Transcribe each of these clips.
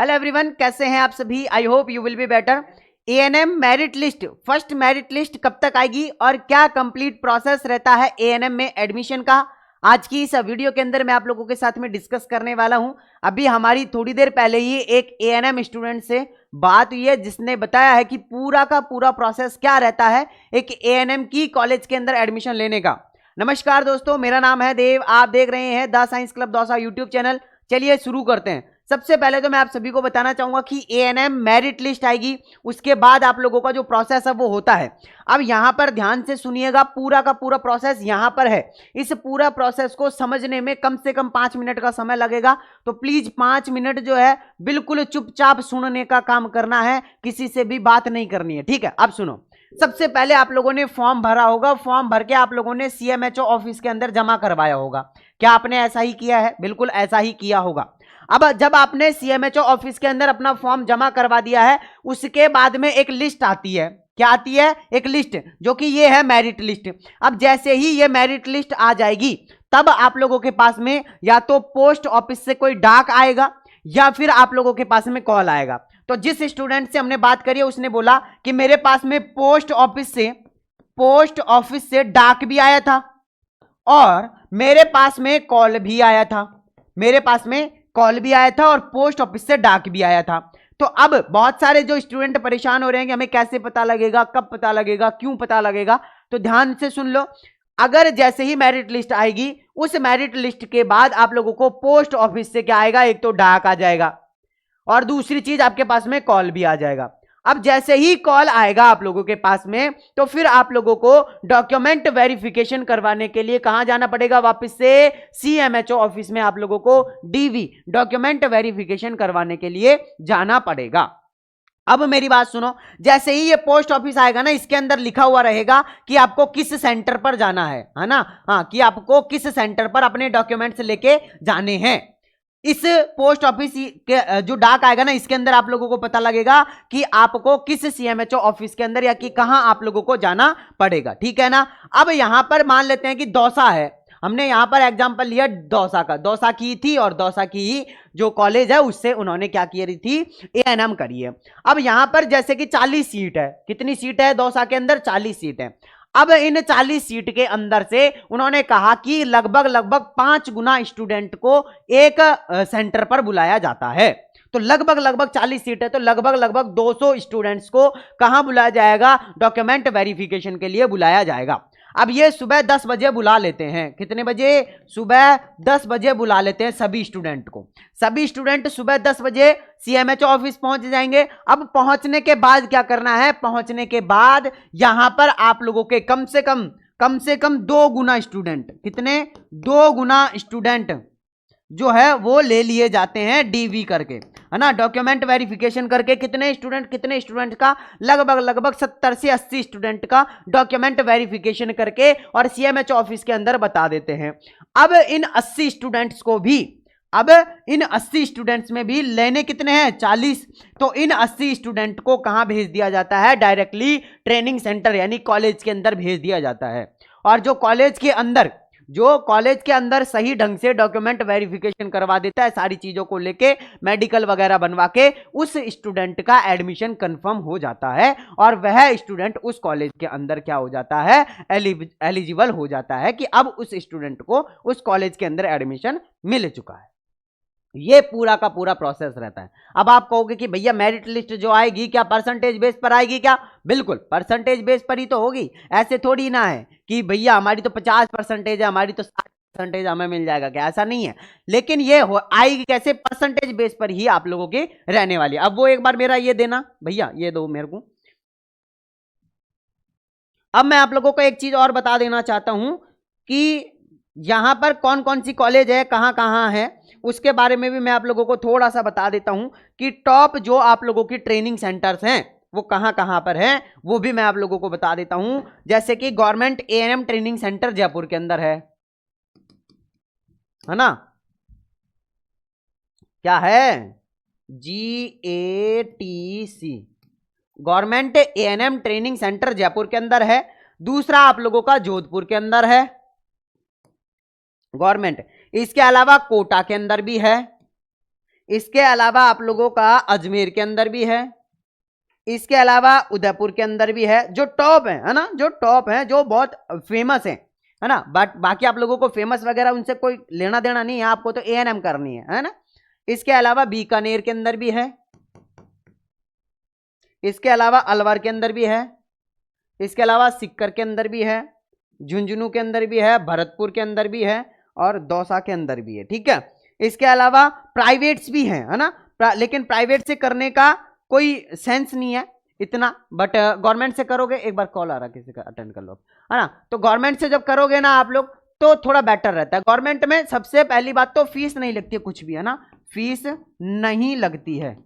Hello everyone, कैसे हैं आप सभी। I hope you will be better. ANM merit list, first merit list कब तक आएगी और क्या कंप्लीट प्रोसेस रहता है एएनएम में एडमिशन का, आज की इस वीडियो के अंदर मैं आप लोगों के साथ में डिस्कस करने वाला हूं। अभी हमारी थोड़ी देर पहले ही एक एएनएम स्टूडेंट से बात हुई है जिसने बताया है कि पूरा का पूरा प्रोसेस क्या रहता है एक एएनएम की कॉलेज के अंदर एडमिशन लेने का। नमस्कार दोस्तों, मेरा नाम है देव, आप देख रहे हैं the science club Dausa YouTube channel. चलिए शुरू करते हैं। सबसे पहले तो मैं आप सभी को बताना चाहूंगा कि एएनएम मेरिट लिस्ट आएगी, उसके बाद आप लोगों का जो प्रोसेस है वो होता है। अब यहां पर ध्यान से सुनिएगा, पूरा का पूरा प्रोसेस यहां पर है। इस पूरा प्रोसेस को समझने में कम से कम 5 मिनट का समय लगेगा, तो प्लीज 5 मिनट जो है बिल्कुल चुपचाप सुनने का काम करना है, किसी से भी बात नहीं करनी है, ठीक है। अब सुनो, सबसे पहले आप लोगों ने फॉर्म भरा होगा, फॉर्म भर के आप लोगों ने सीएमएचओ ऑफिस के अंदर जमा करवाया होगा। क्या आपने ऐसा ही किया है? बिल्कुल ऐसा ही किया होगा। अब जब आपने सीएमएचओ ऑफिस के अंदर अपना फॉर्म जमा करवा दिया है, उसके बाद में एक लिस्ट आती है। क्या आती है? एक लिस्ट, जो कि ये है मेरिट लिस्ट। अब जैसे ही ये मेरिट लिस्ट आ जाएगी, तब आप लोगों के पास में या तो पोस्ट ऑफिस से कोई डाक आएगा या फिर आप लोगों के पास में कॉल आएगा। तो जिस स्टूडेंट से हमने बात करी है उसने बोला कि मेरे पास में पोस्ट ऑफिस से डाक भी आया था और मेरे पास में कॉल भी आया था, और पोस्ट ऑफिस से डाक भी आया था। तो अब बहुत सारे जो स्टूडेंट परेशान हो रहे हैं कि हमें कैसे पता लगेगा, कब पता लगेगा, क्यों पता लगेगा। तो ध्यान से सुन लो, अगर जैसे ही मेरिट लिस्ट आएगी, उस मेरिट लिस्ट के बाद आप लोगों को पोस्ट ऑफिस से क्या आएगा, एक तो डाक आ जाएगा और दूसरी चीज आपके पास में कॉल भी आ जाएगा। अब जैसे ही कॉल आएगा आप लोगों के पास में, तो फिर आप लोगों को डॉक्यूमेंट वेरिफिकेशन करवाने के लिए कहां जाना पड़ेगा, वापस से सीएमएचओ ऑफिस में आप लोगों को डीवी डॉक्यूमेंट वेरिफिकेशन करवाने के लिए जाना पड़ेगा। अब मेरी बात सुनो, जैसे ही ये पोस्ट ऑफिस आएगा ना, इसके अंदर लिखा हुआ रहेगा कि आपको किस सेंटर पर जाना है ना। हाँ, कि आपको किस सेंटर पर अपने डॉक्यूमेंट्स लेके जाने हैं। इस पोस्ट ऑफिस के जो डाक आएगा ना, इसके अंदर आप लोगों को पता लगेगा कि आपको किस सीएमएचओ ऑफिस के अंदर या कि कहां आप लोगों को जाना पड़ेगा, ठीक है ना। अब यहां पर मान लेते हैं कि दौसा है, हमने यहां पर एग्जांपल लिया दौसा का, दौसा की थी और दौसा की ही जो कॉलेज है उससे उन्होंने क्या की थी, एएनएम करी है। अब यहां पर जैसे कि 40 सीट है, कितनी सीट है दौसा के अंदर? 40 सीट है। अब इन 40 सीट के अंदर से उन्होंने कहा कि लगभग 5 गुना स्टूडेंट को एक सेंटर पर बुलाया जाता है। तो लगभग 40 सीट है, तो लगभग 200 स्टूडेंट्स को कहां बुलाया जाएगा? डॉक्यूमेंट वेरिफिकेशन के लिए बुलाया जाएगा। अब ये सुबह 10 बजे बुला लेते हैं, कितने बजे? सुबह 10 बजे बुला लेते हैं सभी स्टूडेंट को। सभी स्टूडेंट सुबह 10 बजे सीएमएचओ ऑफिस पहुंच जाएंगे। अब पहुंचने के बाद क्या करना है? पहुंचने के बाद यहां पर आप लोगों के कम से कम 2 गुना स्टूडेंट, कितने? 2 गुना स्टूडेंट जो है वो ले लिए जाते हैं डीवी करके, है ना, डॉक्यूमेंट वेरिफिकेशन करके। कितने स्टूडेंट का? लगभग 70 से 80 स्टूडेंट का डॉक्यूमेंट वेरिफिकेशन करके और सीएमएचओ ऑफिस के अंदर बता देते हैं। अब इन 80 स्टूडेंट्स में भी लेने कितने हैं? 40। तो इन 80 स्टूडेंट को कहां भेज दिया जाता है? डायरेक्टली ट्रेनिंग सेंटर यानी कॉलेज के अंदर भेज दिया जाता है। और जो कॉलेज के अंदर सही ढंग से डॉक्यूमेंट वेरिफिकेशन करवा देता है, सारी चीजों को लेके मेडिकल वगैरह बनवा के, उस स्टूडेंट का एडमिशन कंफर्म हो जाता है और वह स्टूडेंट उस कॉलेज के अंदर क्या हो जाता है? एलिजिबल हो जाता है कि अब उस स्टूडेंट को उस कॉलेज के अंदर एडमिशन मिल चुका है। ये पूरा का पूरा प्रोसेस रहता है। अब आप कहोगे कि भैया मेरिट लिस्ट जो आएगी क्या परसेंटेज बेस पर आएगी क्या? बिल्कुल परसेंटेज बेस पर ही तो होगी। ऐसे थोड़ी ना है कि भैया हमारी तो 50% है, हमारी तो 60% हमें मिल जाएगा, क्या ऐसा नहीं है। लेकिन ये आएगी कैसे? परसेंटेज बेस पर ही आप लोगों की रहने वाली। अब वो एक बार मेरा ये देना भैया, ये दो मेरे को। अब मैं आप लोगों को एक चीज और बता देना चाहता हूं कि यहां पर कौन कौन सी कॉलेज है, कहां कहां है, उसके बारे में भी मैं आप लोगों को थोड़ा सा बता देता हूं कि टॉप जो आप लोगों की ट्रेनिंग सेंटर्स हैं वो कहां कहां पर हैं, वो भी मैं आप लोगों को बता देता हूं। जैसे कि government ANM training centre Jaipur के अंदर है ना, क्या है? GATC, government ANM training centre Jaipur के अंदर है। दूसरा आप लोगों का जोधपुर के अंदर है गवर्नमेंट। इसके अलावा कोटा के अंदर भी है, इसके अलावा आप लोगों का अजमेर के अंदर भी है, इसके अलावा उदयपुर के अंदर भी है, जो टॉप है ना, जो टॉप है, जो बहुत फेमस है ना। बट बाकी आप लोगों को फेमस वगैरह उनसे कोई लेना देना नहीं है, आपको तो A&M करनी है ना। इसके अलावा बीकानेर के अंदर भी है, इसके अलावा अलवर के अंदर भी है, इसके अलावा सिक्कर के अंदर भी है, झुंझुनू के अंदर भी है, भरतपुर के अंदर भी है और दौसा के अंदर भी है। ठीक है, इसके अलावा प्राइवेट्स भी हैं, है ना, लेकिन प्राइवेट से करने का कोई सेंस नहीं है इतना, बट गवर्नमेंट से करोगे, एक बार कॉल आ रहा है किसी का, अटेंड कर लो, है ना। तो गवर्नमेंट से जब करोगे ना आप लोग तो थोड़ा बेटर रहता है। गवर्नमेंट में सबसे पहली बात तो फीस नहीं लगती है कुछ भी, है ना, फीस नहीं लगती है।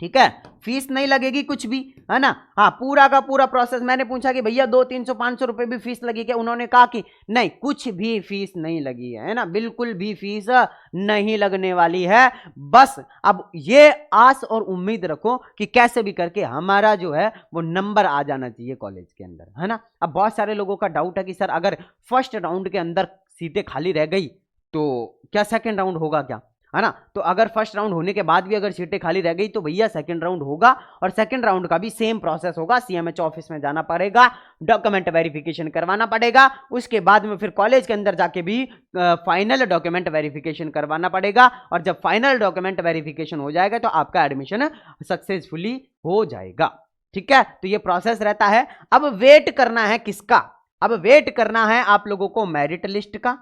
ठीक है, फीस नहीं लगेगी कुछ भी, है ना। हाँ, पूरा का पूरा प्रोसेस, मैंने पूछा कि भैया 200-300-500 रुपए भी फीस लगी क्या, उन्होंने कहा कि नहीं, कुछ भी फीस नहीं लगी है ना, बिल्कुल भी फीस नहीं लगने वाली है। बस अब ये आस और उम्मीद रखो कि कैसे भी करके हमारा जो है वो नंबर आ जाना चाहिए कॉलेज के अंदर, है ना। अब बहुत सारे लोगों का डाउट है कि सर अगर फर्स्ट राउंड के अंदर सीटें खाली रह गई तो क्या सेकेंड राउंड होगा क्या, है ना। तो अगर फर्स्ट राउंड होने के बाद भी अगर सीटें खाली रह गई तो भैया सेकंड राउंड होगा, और सेकंड राउंड का भी सेम प्रोसेस होगा। CMH ऑफिस में जाना पड़ेगा, डॉक्यूमेंट वेरिफिकेशन करवाना पड़ेगा, उसके बाद में फिर कॉलेज के अंदर जाके भी फाइनल डॉक्यूमेंट वेरिफिकेशन करवाना पड़ेगा, और जब फाइनल डॉक्यूमेंट वेरिफिकेशन हो जाएगा तो आपका एडमिशन सक्सेसफुली हो जाएगा। ठीक है, तो ये प्रोसेस रहता है। अब वेट करना है किसका, अब वेट करना है आप लोगों को मेरिट लिस्ट का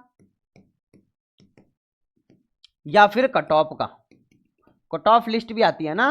या फिर कट ऑफ का। कट ऑफ लिस्ट भी आती है ना,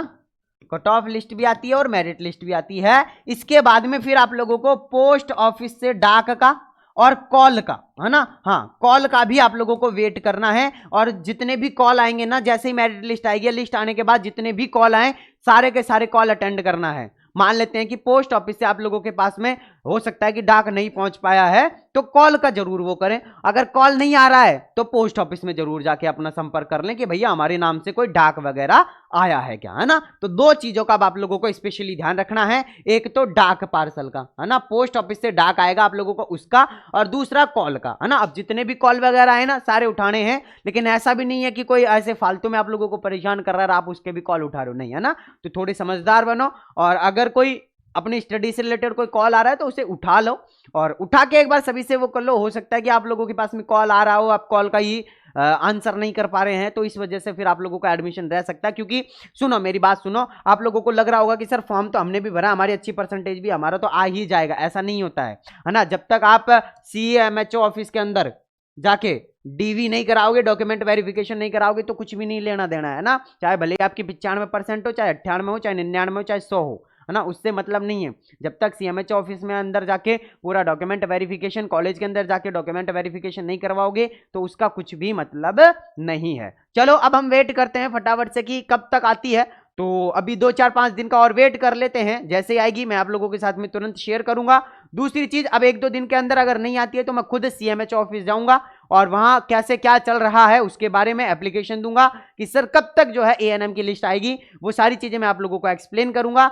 कट ऑफ लिस्ट भी आती है और मेरिट लिस्ट भी आती है। इसके बाद में फिर आप लोगों को पोस्ट ऑफिस से डाक का और कॉल का, है ना। हाँ, कॉल का भी आप लोगों को वेट करना है, और जितने भी कॉल आएंगे ना, जैसे ही मेरिट लिस्ट आएगी, लिस्ट आने के बाद जितने भी कॉल आए सारे के सारे कॉल अटेंड करना है। मान लेते हैं कि पोस्ट ऑफिस से आप लोगों के पास में हो सकता है कि डाक नहीं पहुंच पाया है, तो कॉल का जरूर वो करें। अगर कॉल नहीं आ रहा है तो पोस्ट ऑफिस में जरूर जाके अपना संपर्क कर लें कि भैया हमारे नाम से कोई डाक वगैरह आया है क्या, है ना। तो दो चीजों का आप लोगों को स्पेशली ध्यान रखना है, एक तो डाक पार्सल का, है ना, पोस्ट ऑफिस से डाक आएगा आप लोगों को उसका, और दूसरा कॉल का, है ना। अब जितने भी कॉल वगैरह है ना सारे उठाने हैं, लेकिन ऐसा भी नहीं है कि कोई ऐसे फालतू में आप लोगों को परेशान कर रहा है आप उसके भी कॉल उठा रहे हो, नहीं, है ना। तो थोड़े समझदार बनो, और अगर कोई अपनी स्टडी से रिलेटेड कोई कॉल आ रहा है तो उसे उठा लो, और उठा के एक बार सभी से वो कर लो। हो सकता है कि आप लोगों के पास में कॉल आ रहा हो, आप कॉल का ही आंसर नहीं कर पा रहे हैं, तो इस वजह से फिर आप लोगों का एडमिशन रह सकता है। क्योंकि सुनो मेरी बात सुनो, आप लोगों को लग रहा होगा कि सर फॉर्म तो हमने भी भरा, हमारी अच्छी परसेंटेज भी, हमारा तो आ ही जाएगा, ऐसा नहीं होता है ना। जब तक आप CMHO ऑफिस के अंदर जाके DV नहीं कराओगे, डॉक्यूमेंट वेरिफिकेशन नहीं कराओगे, तो कुछ भी नहीं लेना देना है ना। चाहे भले आपकी 95% हो, चाहे 98 हो, चाहे 99 हो, चाहे 100 हो, है ना, उससे मतलब नहीं है। जब तक CMH ऑफिस में अंदर जाके पूरा डॉक्यूमेंट वेरिफिकेशन, कॉलेज के अंदर जाके डॉक्यूमेंट वेरिफिकेशन नहीं करवाओगे तो उसका कुछ भी मतलब नहीं है। चलो अब हम वेट करते हैं फटाफट से कि कब तक आती है, तो अभी 2-4-5 दिन का और वेट कर लेते हैं, जैसे आएगी मैं आप लोगों के साथ में तुरंत शेयर करूंगा। दूसरी चीज, अब 1-2 दिन के अंदर अगर नहीं आती है तो मैं खुद CMH ऑफिस जाऊंगा और वहां कैसे क्या चल रहा है उसके बारे में एप्लीकेशन दूंगा कि सर कब तक जो है A&M की लिस्ट आएगी, वो सारी चीजें मैं आप लोगों को एक्सप्लेन करूंगा।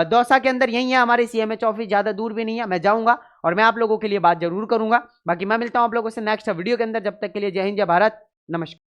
दौसा के अंदर यही है हमारे CMH ऑफिस, ज्यादा दूर भी नहीं है, मैं जाऊंगा और मैं आप लोगों के लिए बात जरूर करूंगा। बाकी मैं मिलता हूं आप लोगों से नेक्स्ट वीडियो के अंदर, जब तक के लिए जय हिंद, जय भारत, नमस्कार।